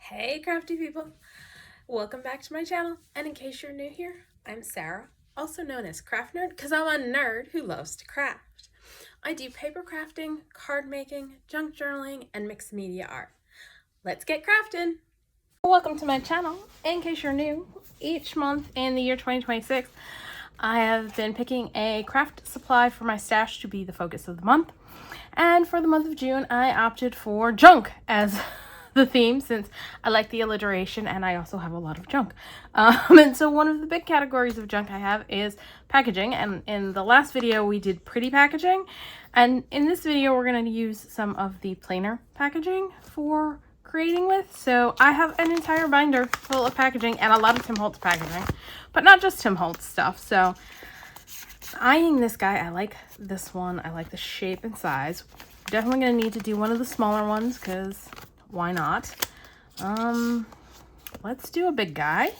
Hey crafty people! Welcome back to my channel, and in case you're new here, I'm Sarah, also known as Craft Nerd because I'm a nerd who loves to craft. I do paper crafting, card making, junk journaling, and mixed media art. Let's get crafting! Welcome to my channel. In case you're new, each month in the year 2026, I have been picking a craft supply for my stash to be the focus of the month. And for the month of June, I opted for junk as the theme since I like the alliteration and I also have a lot of junk. And so one of the big categories of junk I have is packaging. And in the last video, we did pretty packaging. And in this video, we're going to use some of the plainer packaging for creating with. So I have an entire binder full of packaging and a lot of Tim Holtz packaging, but not just Tim Holtz stuff. So eyeing this guy, I like this one. I like the shape and size. Definitely gonna need to do one of the smaller ones because why not? Let's do a big guy.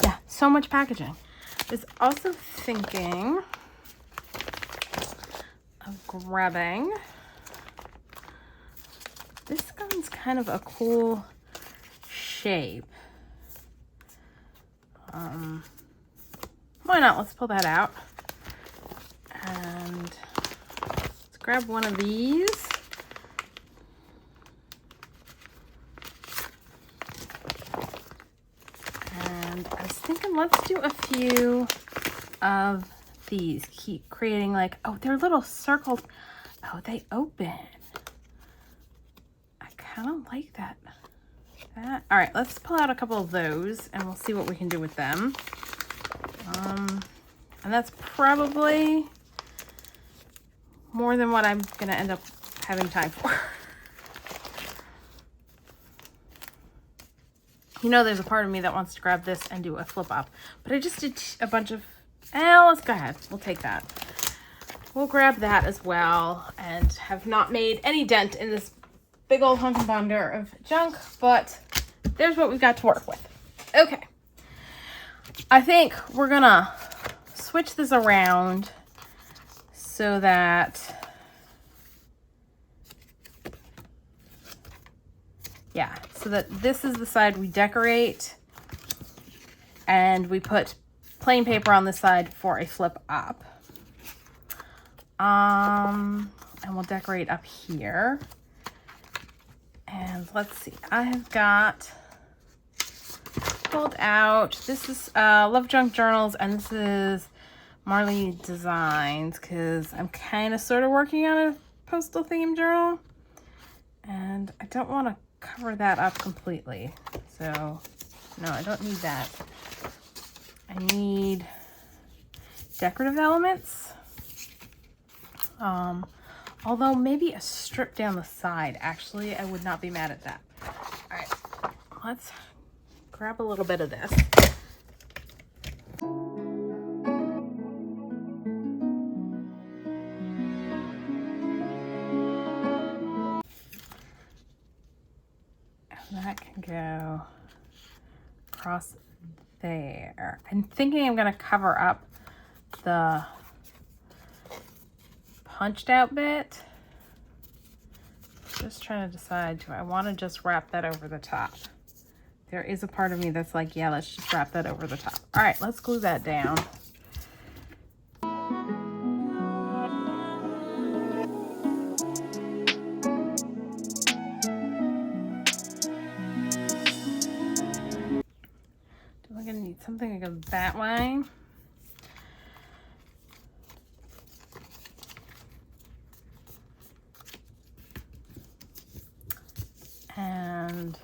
Yeah, so much packaging. I was also thinking of grabbing. This one's kind of a cool shape. Why not? Let's pull that out. And let's grab one of these. And I was thinking let's do a few of these. Keep creating like, oh, they're little circles. Oh, they open. I kind of like that. All right, let's pull out a couple of those and we'll see what we can do with them. And that's probably more than what I'm going to end up having time for. You know, there's a part of me that wants to grab this and do a flip up, but I just did a bunch of, let's go ahead. We'll take that. We'll grab that as well and have not made any dent in this big old hunk and bundle of junk, but there's what we've got to work with. Okay. I think we're gonna switch this around so that, so that this is the side we decorate and we put plain paper on this side for a flip up. And we'll decorate up here. And let's see, I have got pulled out, this is LoveJunkJournals and this is Marley Designs because I'm kind of sort of working on a postal theme journal and I don't want to cover that up completely. So no, I don't need that. I need decorative elements. Although maybe a strip down the side, actually, I would not be mad at that. All right, let's grab a little bit of this. And that can go across there. I'm thinking I'm gonna cover up the punched out bit. Just trying to decide, do I want to just wrap that over the top? There is a part of me that's like, yeah, let's just wrap that over the top. All right, let's glue that down. I'm gonna need something that goes that way. And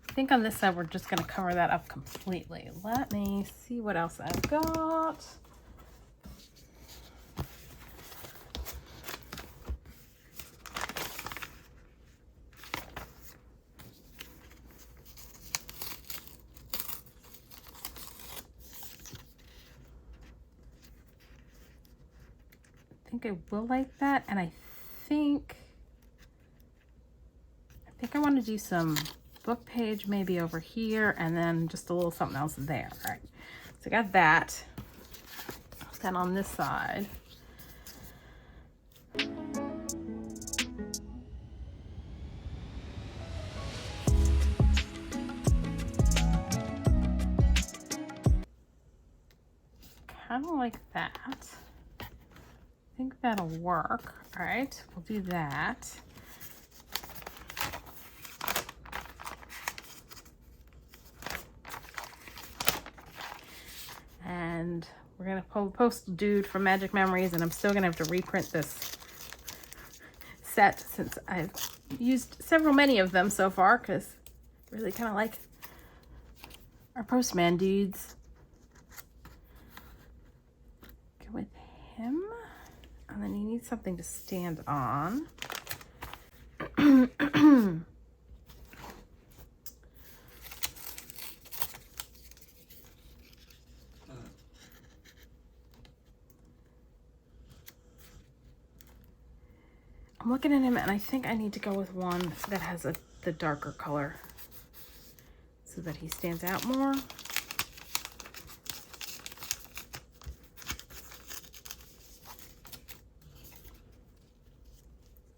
I think on this side, we're just going to cover that up completely. Let me see what else I've got. I think I will like that. And I think I want to do some book page maybe over here and then just a little something else there. All right, so I got that. Then on this side, kind of like that. I think that'll work. All right, we'll do that. And we're gonna pull Post Dude from Magic Memories, and I'm still gonna have to reprint this set since I've used many of them so far, because I really kind of like our Postman dudes. Go with him, and then he needs something to stand on. I'm looking at him and I think I need to go with one that has the darker color so that he stands out more.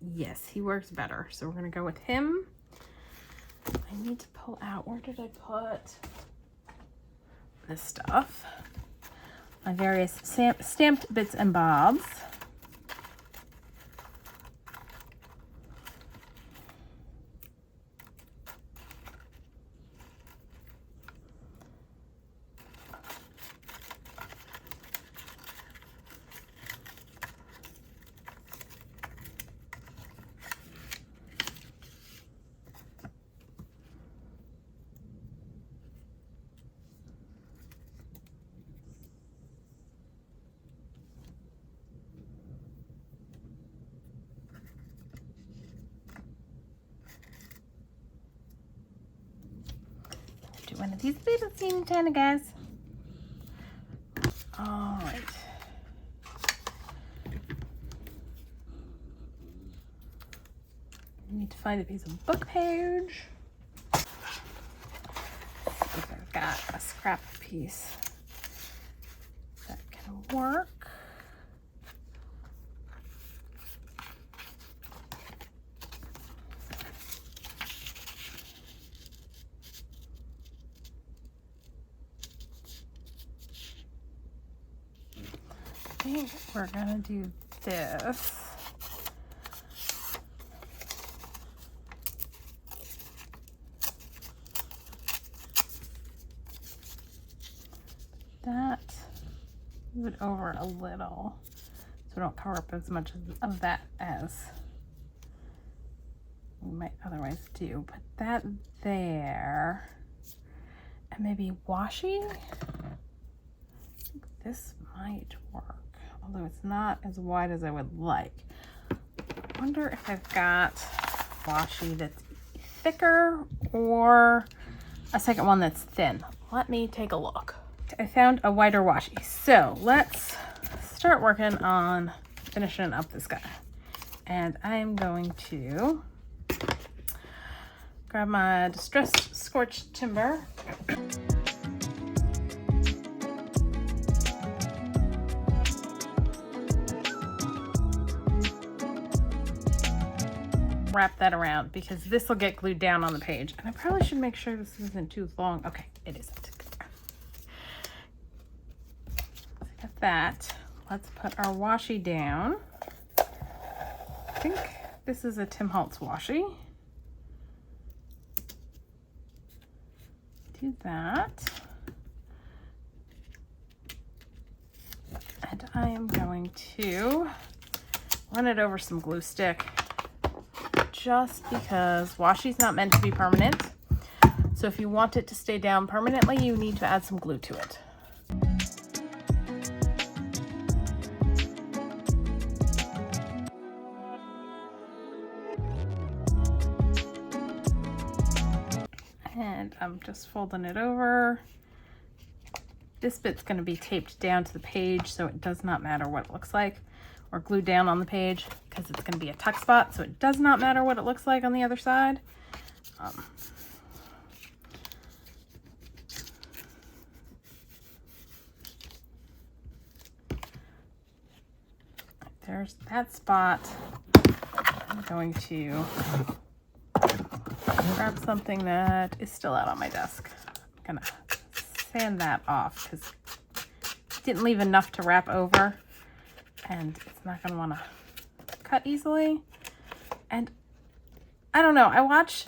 Yes, he works better. So we're gonna go with him. I need to pull out, where did I put this stuff? My various stamped bits and bobs. Do one of these little teeny tiny guys. All right. I need to find a piece of book page. I've got a scrap piece that can work. I think we're gonna do this. That, move it over a little so we don't cover up as much of that as we might otherwise do. Put that there, and maybe washi. I think this might work, although it's not as wide as I would like. I wonder if I've got washi that's thicker or a second one that's thin. Let me take a look. I found a wider washi, so let's start working on finishing up this guy. And I'm going to grab my Distressed Scorched Timber. Wrap that around because this will get glued down on the page. And I probably should make sure this isn't too long. Okay, it isn't. Got that. Let's put our washi down. I think this is a Tim Holtz washi. Do that. And I am going to run it over some glue stick just because washi's not meant to be permanent. So if you want it to stay down permanently, you need to add some glue to it. And I'm just folding it over. This bit's going to be taped down to the page, so it does not matter what it looks like, or glued down on the page because it's going to be a tuck spot, so it does not matter what it looks like on the other side. There's that spot. I'm going to grab something that is still out on my desk. I'm gonna sand that off because didn't leave enough to wrap over, and it's not going to want to cut easily. And I don't know, I watch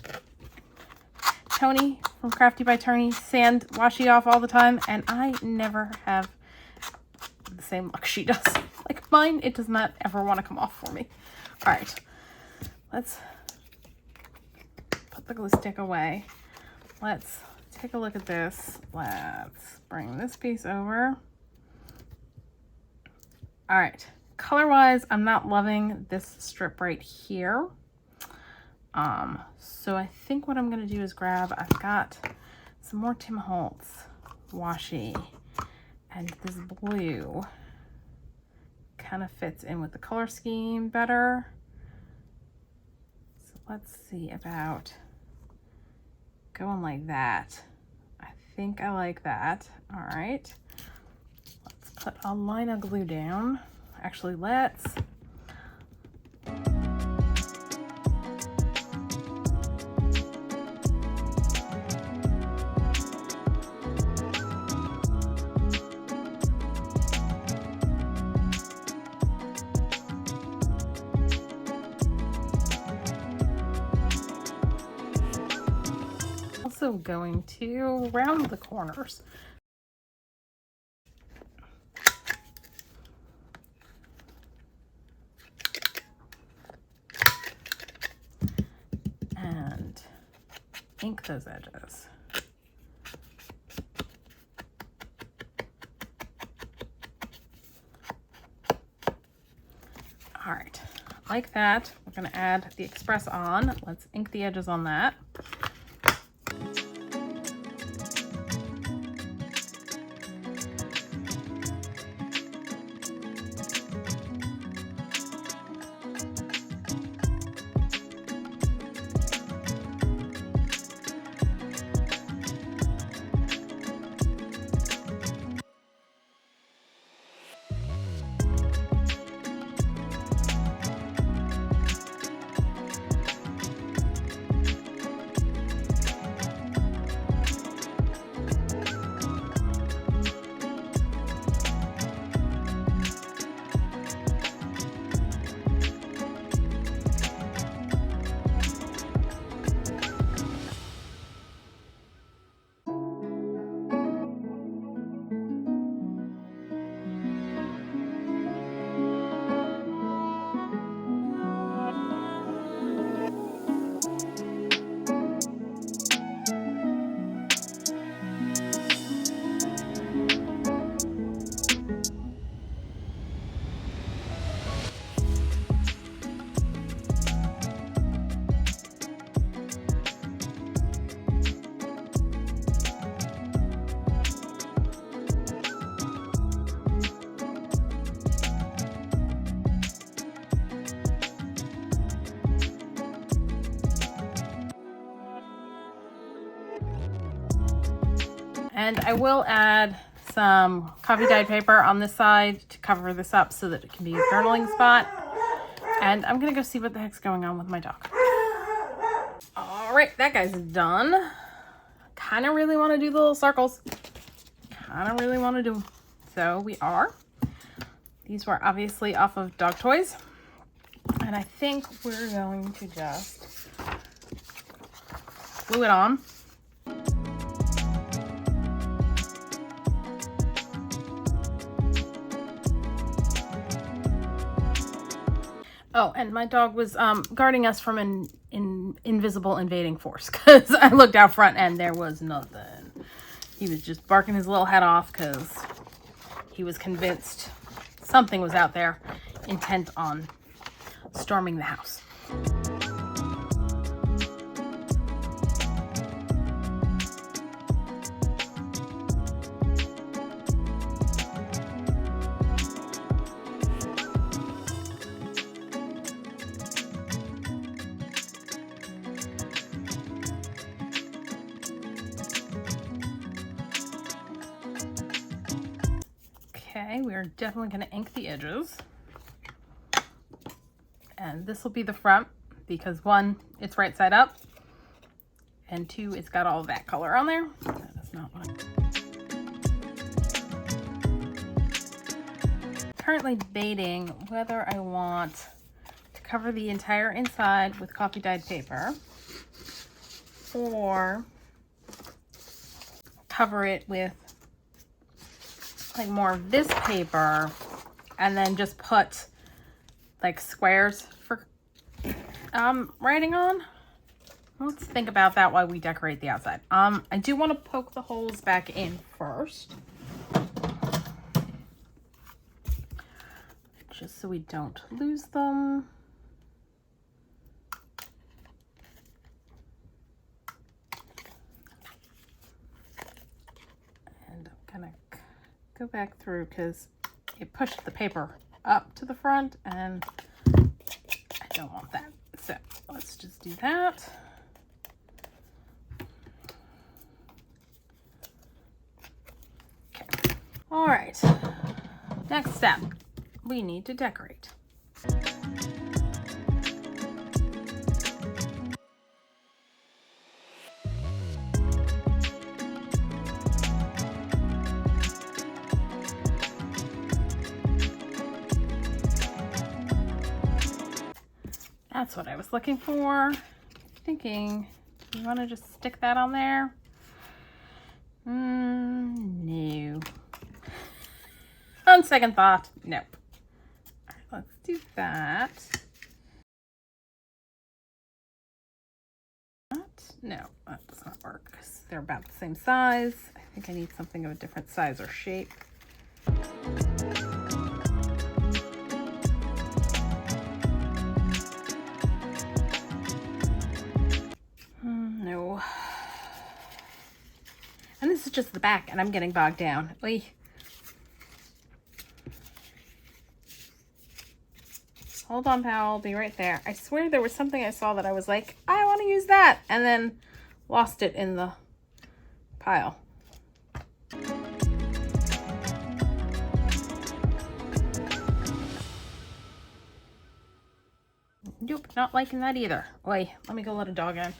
Tony from Crafty by Tony sand washi off all the time, and I never have the same luck she does. Like mine, it does not ever want to come off for me. All right, let's put the glue stick away. Let's take a look at this. Let's bring this piece over. All right, color-wise, I'm not loving this strip right here. So I think what I'm gonna do is grab, I've got some more Tim Holtz washi, and this blue kind of fits in with the color scheme better. So let's see about going like that. I think I like that. All right, let's put a line of glue down. Actually, let's also going to round the corners. And ink those edges. All right, like that. We're gonna add the Express on. Let's ink the edges on that. And I will add some coffee dyed paper on this side to cover this up so that it can be a journaling spot. And I'm gonna go see what the heck's going on with my dog. All right, that guy's done. Kind of really want to do the little circles. Kind of really want to do them. So we are. These were obviously off of dog toys. And I think we're going to just glue it on. Oh, and my dog was guarding us from an invisible invading force because I looked out front and there was nothing. He was just barking his little head off because he was convinced something was out there intent on storming the house. Okay, we are definitely going to ink the edges. And this will be the front because one, it's right side up, and two, it's got all that color on there. That is not what currently debating whether I want to cover the entire inside with coffee dyed paper or cover it with like more of this paper and then just put like squares for writing on. Let's think about that while we decorate the outside. I do want to poke the holes back in first, just so we don't lose them. And I'm gonna go back through because it pushed the paper up to the front and I don't want that. So let's just do that. Okay. All right. Next step, we need to decorate. That's what I was looking for. Thinking, you want to just stick that on there? No. On second thought, nope. All right, let's do that. No, that does not work because they're about the same size. I think I need something of a different size or shape. No. And this is just the back and I'm getting bogged down. Oy. Hold on, pal, I'll be right there. I swear there was something I saw that I was like, I want to use that, and then lost it in the pile. Nope, not liking that either. Wait, let me go let a dog in.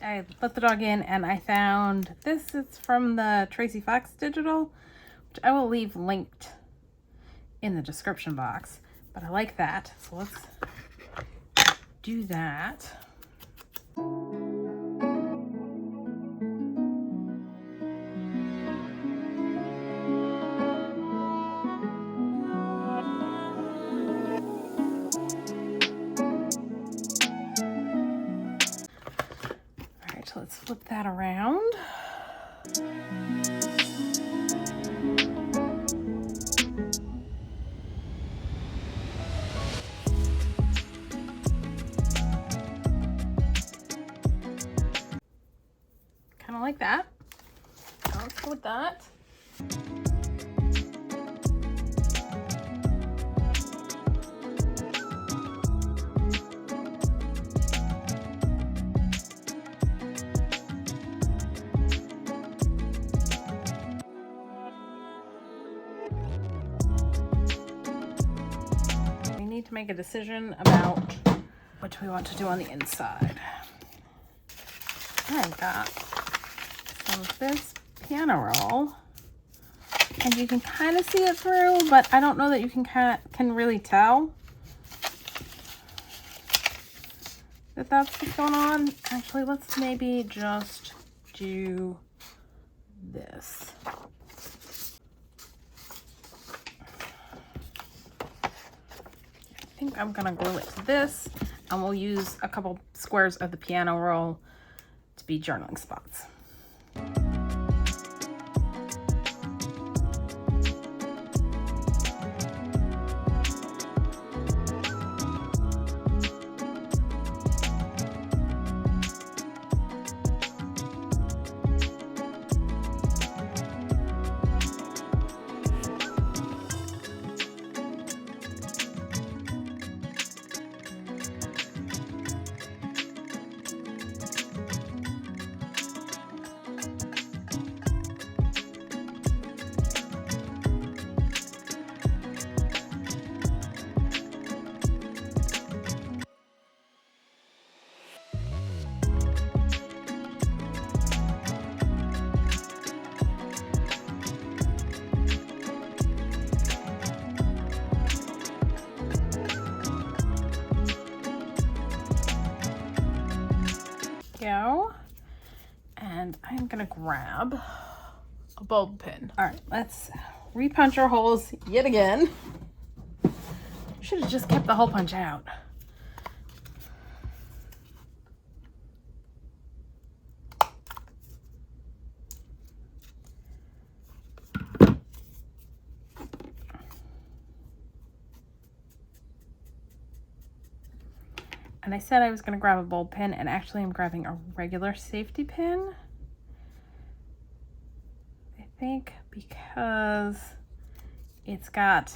I let the dog in and I found this. It's from the Tracy Fox Digital, which I will leave linked in the description box. But I like that, so let's do that. All right, so let's flip that around. Like that. Now let's go with that. We need to make a decision about what we want to do on the inside. I got some of this piano roll, and you can kind of see it through, but I don't know that you can really tell that that's what's going on. Actually, let's maybe just do this. I think I'm gonna glue it to this, and we'll use a couple squares of the piano roll to be journaling spots. go. And I'm gonna grab a bulb pin. All right, let's repunch our holes yet again. Should have just kept the hole punch out. And I said I was going to grab a bulb pin, and actually I'm grabbing a regular safety pin. I think because it's got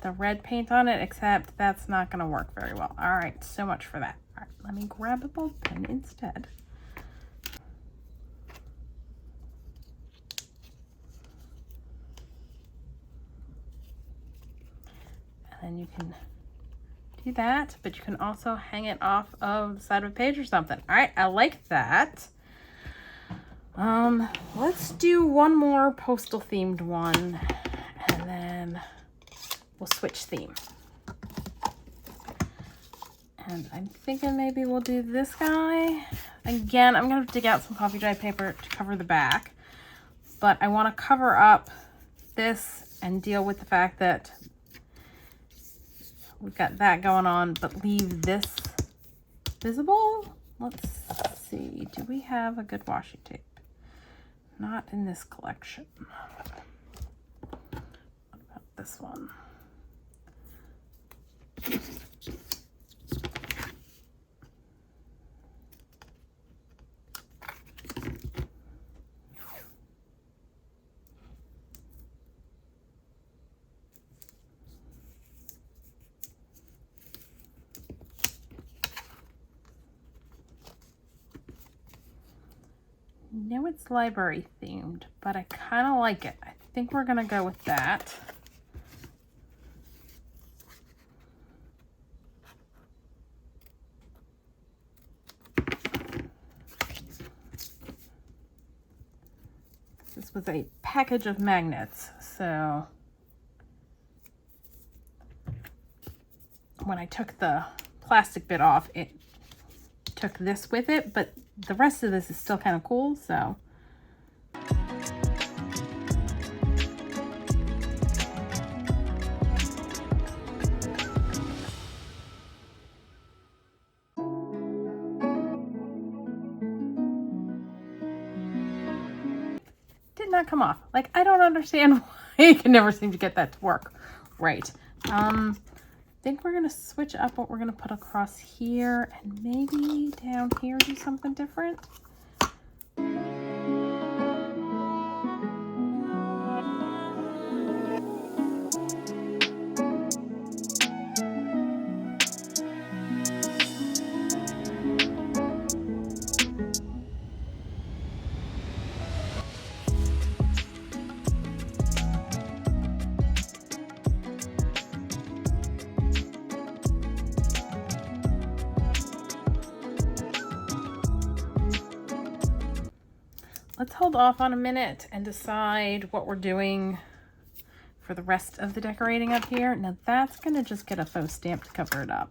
the red paint on it, except that's not going to work very well. All right, so much for that. All right, let me grab a bulb pin instead. And then you can do that, but you can also hang it off of the side of a page or something. All right, I like that. Let's do one more postal themed one, and then we'll switch theme. And I'm thinking maybe we'll do this guy. Again, I'm gonna dig out some coffee dye paper to cover the back, but I want to cover up this and deal with the fact that we've got that going on, but leave this visible. Let's see, do we have a good washi tape? Not in this collection. What about this one? No, it's library themed, but I kind of like it. I think we're gonna go with that. This was a package of magnets, so when I took the plastic bit off, it took this with it, but the rest of this is still kind of cool, so. Did not come off. Like, I don't understand why I can never seem to get that to work right. I think we're gonna switch up what we're gonna put across here, and maybe down here do something different. Let's hold off on a minute and decide what we're doing for the rest of the decorating up here. Now that's gonna just get a faux stamp to cover it up.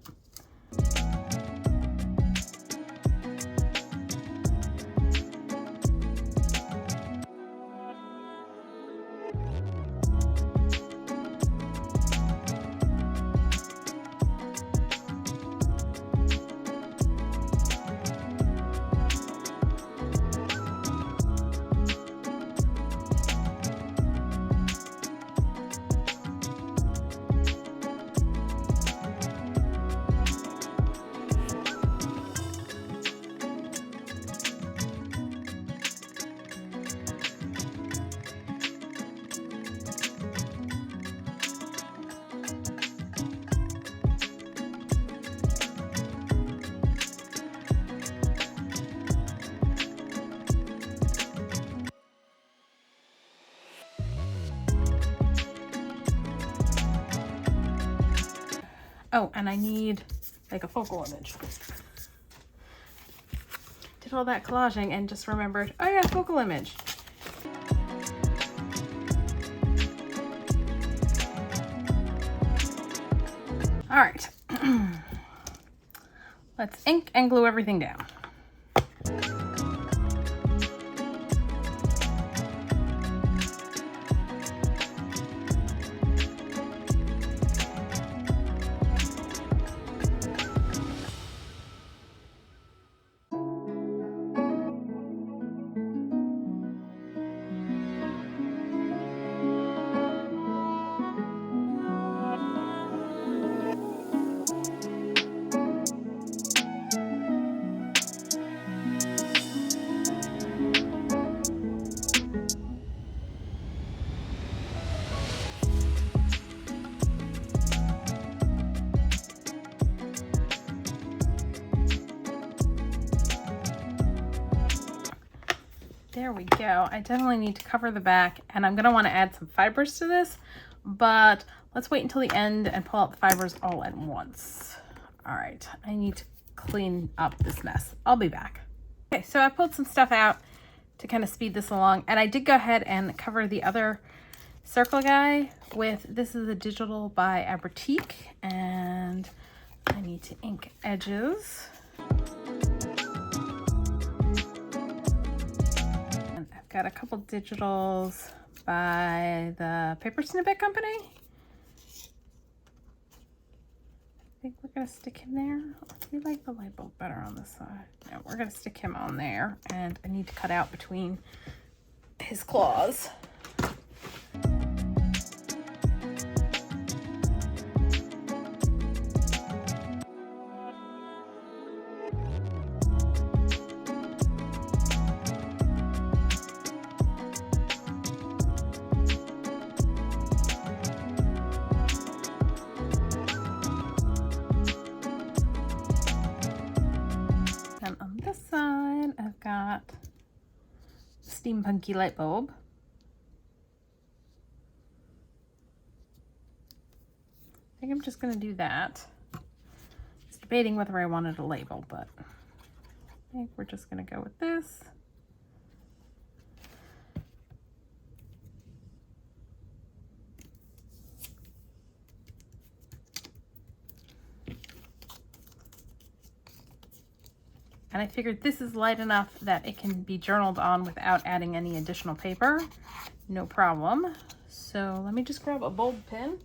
Oh, and I need like a focal image. Did all that collaging and just remembered, oh yeah, focal image. All right, let's ink and glue everything down. There we go. I definitely need to cover the back, and I'm going to want to add some fibers to this, but let's wait until the end and pull out the fibers all at once. All right, I need to clean up this mess. I'll be back. Okay, so I pulled some stuff out to kind of speed this along, and I did go ahead and cover the other circle guy with, this is a digital by Abroutique, and I need to ink edges. Got a couple digitals by the Paper Snippet Company. I think we're gonna stick him there. We like the light bulb better on this side. No, we're gonna stick him on there, and I need to cut out between his claws. Got steampunky light bulb. I think I'm just going to do that. I was debating whether I wanted a label, but I think we're just going to go with this. And I figured this is light enough that it can be journaled on without adding any additional paper. No problem. So let me just grab a bulb pin.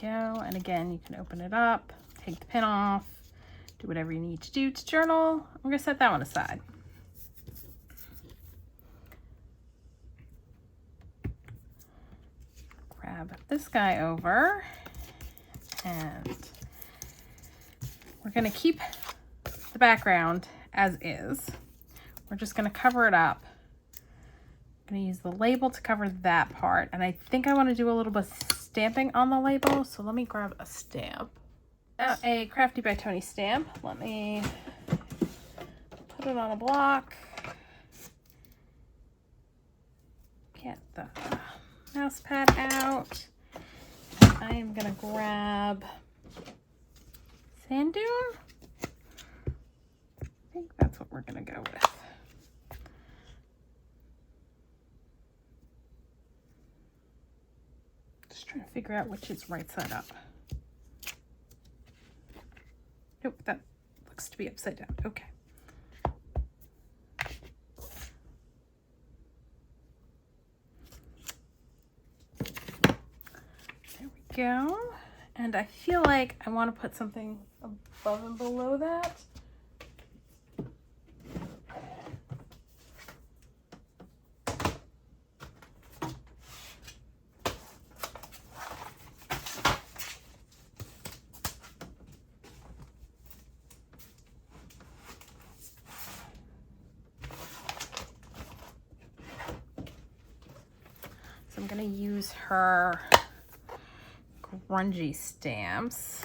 Go, and again, you can open it up, take the pin off, do whatever you need to do to journal. I'm going to set that one aside. Grab this guy over, and we're going to keep the background as is. We're just going to cover it up. I'm going to use the label to cover that part, and I think I want to do a little bit of stamping on the label, so let me grab a stamp. A Crafty by Tony stamp. Let me put it on a block. Get the mouse pad out. I am gonna grab sand dune. I think that's what we're gonna go with. Trying to figure out which is right side up. Nope, that looks to be upside down. Okay. There we go. And I feel like I want to put something above and below that. I'm going to use her grungy stamps.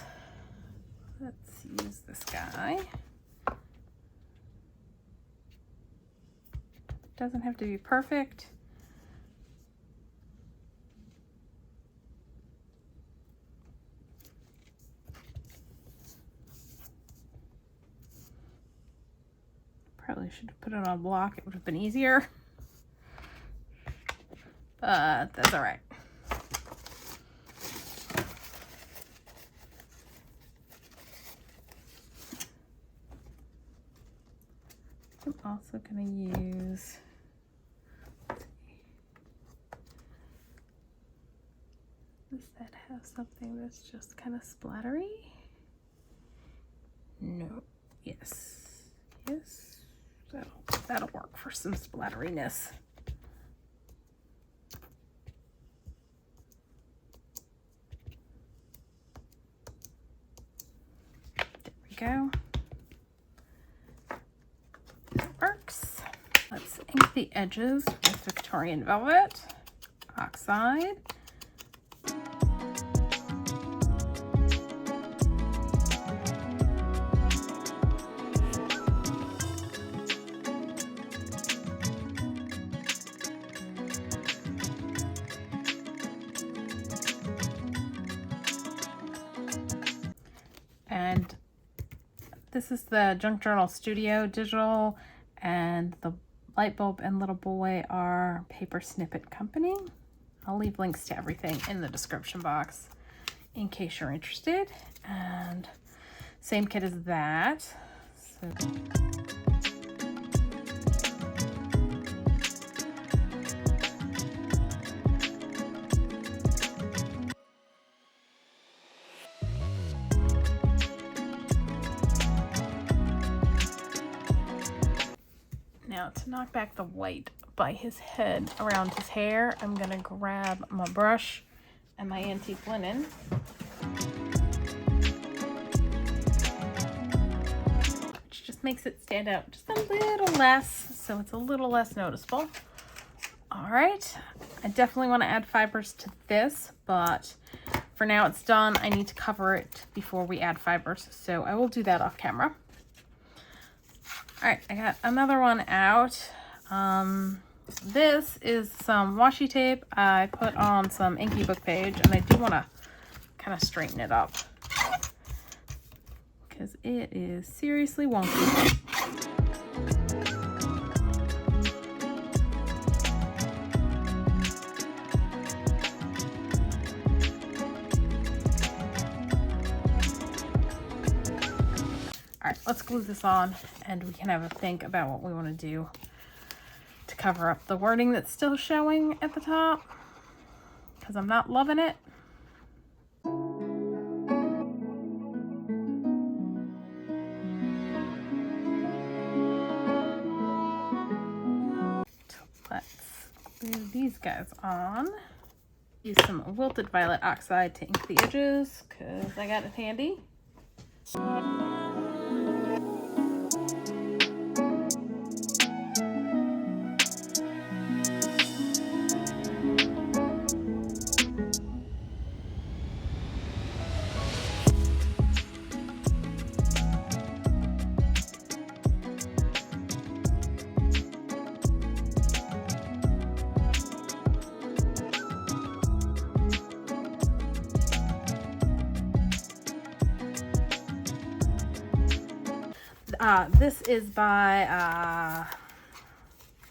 Let's use this guy. Doesn't have to be perfect. Probably should have put it on block. It would have been easier. But that's all right. I'm also going to use, does that have something that's just kind of splattery? No. Yes. Yes. That'll work for some splatteriness. There we go. That works. Let's ink the edges with Victorian Velvet, Oxide. And this is the Junk Journal Studio Digital, and the light bulb and little boy are Paper Snippet Company. I'll leave links to everything in the description box in case you're interested. And same kit as that. So now, to knock back the white by his head around his hair, I'm gonna grab my brush and my antique linen. Which just makes it stand out just a little less, so it's a little less noticeable. All right, I definitely want to add fibers to this, but for now it's done. I need to cover it before we add fibers, so I will do that off camera. All right, I got another one out. This is some washi tape. I put on some inky book page, and I do want to kind of straighten it up because it is seriously wonky. All right, let's glue this on and we can have a think about what we want to do to cover up the wording that's still showing at the top, because I'm not loving it. So let's glue these guys on. Use some Wilted Violet Oxide to ink the edges because I got it handy. This is by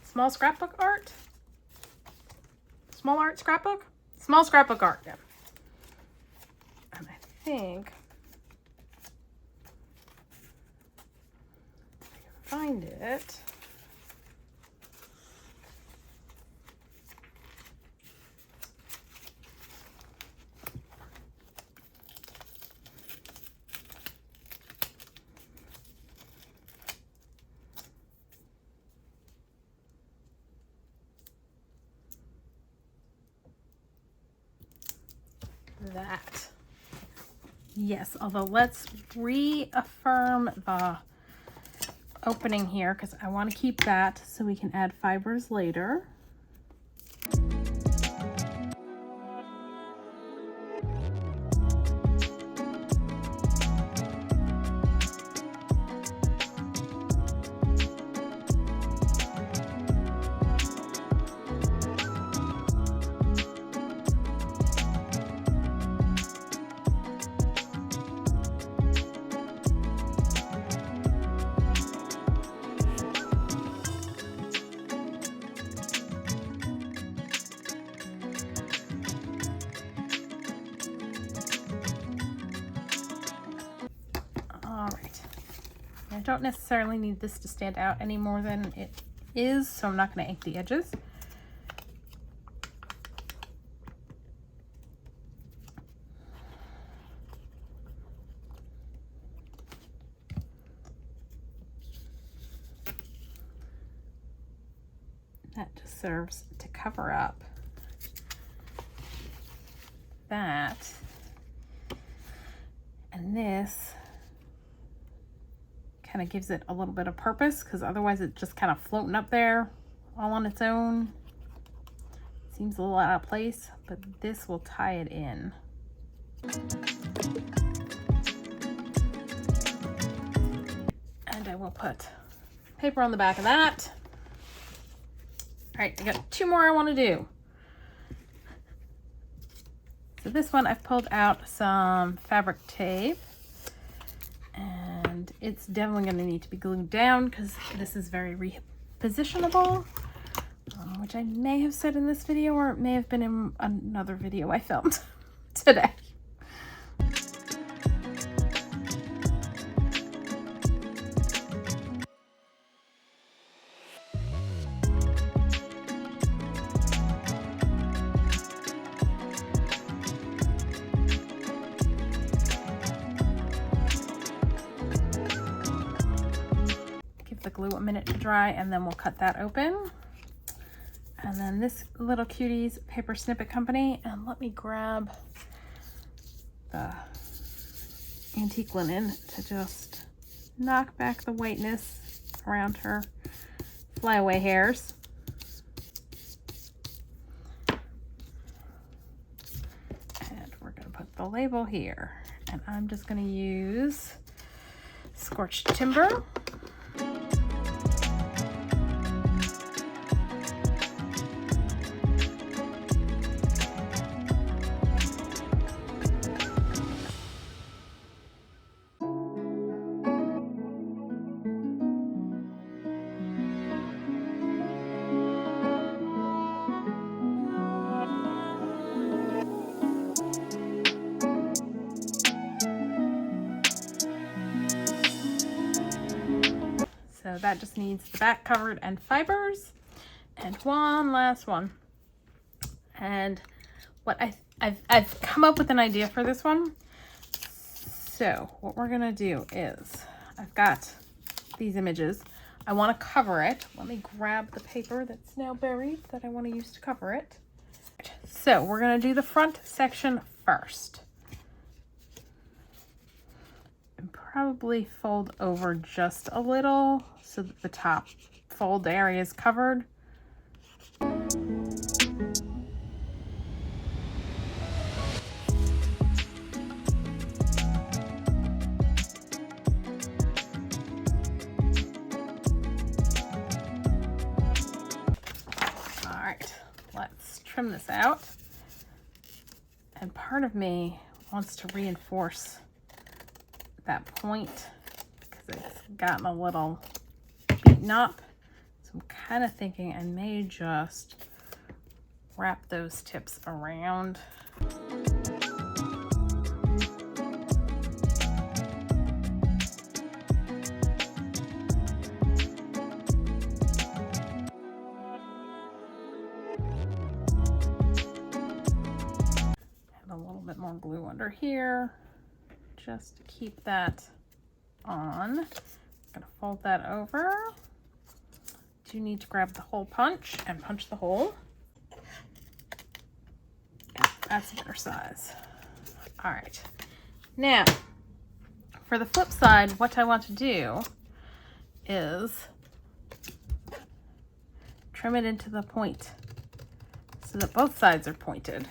Small Scrapbook Art. Small Art Scrapbook? Small Scrapbook Art, yeah. And I think if I can find it. That. Yes, although let's reaffirm the opening here because I want to keep that so we can add fibers later. I don't necessarily need this to stand out any more than it is, so I'm not going to ink the edges. That just serves to cover up that. And this kind of gives it a little bit of purpose, because otherwise it's just kind of floating up there all on its own. Seems a little out of place, but this will tie it in. And I will put paper on the back of that. All right, I got 2 more I want to do. So this one, I've pulled out some fabric tape, and it's definitely going to need to be glued down because this is very repositionable, which I may have said in this video, or it may have been in another video I filmed today. The glue a minute to dry, and then we'll cut that open. And then this little cutie's paper Snippet Company, and let me grab the antique linen to just knock back the whiteness around her flyaway hairs. And we're going to put the label here, and I'm just going to use Scorched Timber. So that just needs the back covered and fibers. And one last one. And what I've come up with an idea for this one. So what we're gonna do is, I've got these images. I want to cover it. Let me grab the paper that's now buried that I want to use to cover it. So we're gonna do the front section first. And probably fold over just a little so that the top fold area is covered. All right, let's trim this out. And part of me wants to reinforce that point because it's gotten a little beaten up. So I'm kind of thinking I may just wrap those tips around. Have a little bit more glue under here just to keep that on. I'm gonna fold that over. Do need to grab the hole punch and punch the hole. That's a better size. All right. Now, for the flip side, what I want to do is trim it into the point so that both sides are pointed.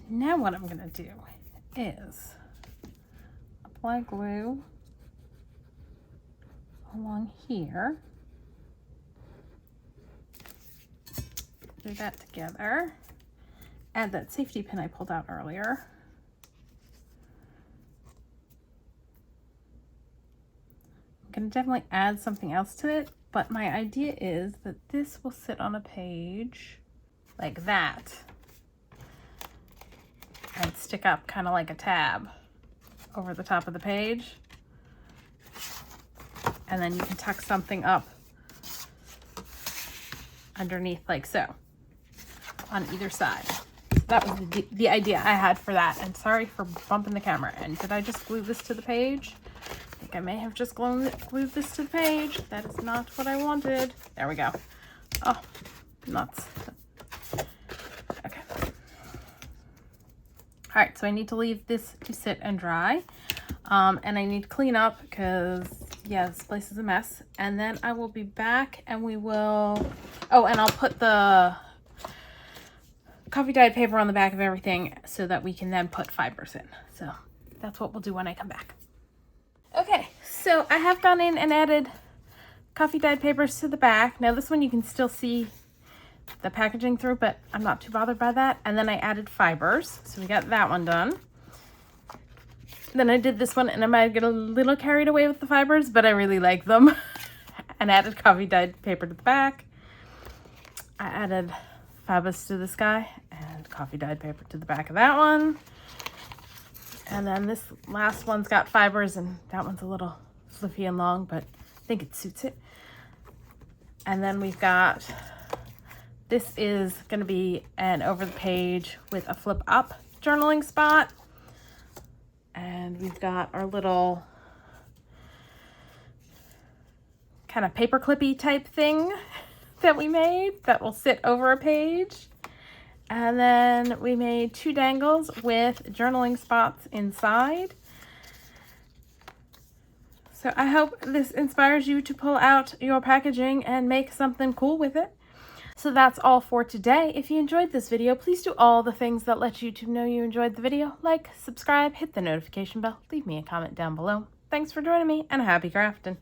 Now what I'm going to do is apply glue along here. Do that together. Add that safety pin I pulled out earlier. I'm going to definitely add something else to it, but my idea is that this will sit on a page like that and stick up kind of like a tab over the top of the page. And then you can tuck something up underneath like so on either side. So that was the idea I had for that. And sorry for bumping the camera. And did I just glue this to the page? I think I may have just glued this to the page. That is not what I wanted. There we go. Oh, nuts. Okay. All right, so I need to leave this to sit and dry. And I need to clean up because, yeah, this place is a mess. And then I will be back and we will... Oh, and I'll put the coffee dyed paper on the back of everything so that we can then put fibers in. So that's what we'll do when I come back. Okay, so I have gone in and added coffee dyed papers to the back. Now this one you can still see the packaging through, but I'm not too bothered by that. And then I added fibers. So we got that one done. Then I did this one and I might get a little carried away with the fibers, but I really like them. And added coffee dyed paper to the back. I added fibers to this guy and coffee dyed paper to the back of that one. And then this last one's got fibers and that one's a little fluffy and long, but I think it suits it. And then we've got, this is going to be an over the page with a flip up journaling spot. And we've got our little kind of paper clippy type thing that we made that will sit over a page. And then we made 2 dangles with journaling spots inside. So I hope this inspires you to pull out your packaging and make something cool with it. So that's all for today. If you enjoyed this video, please do all the things that let YouTube know you enjoyed the video. Like, subscribe, hit the notification bell, leave me a comment down below. Thanks for joining me and happy crafting.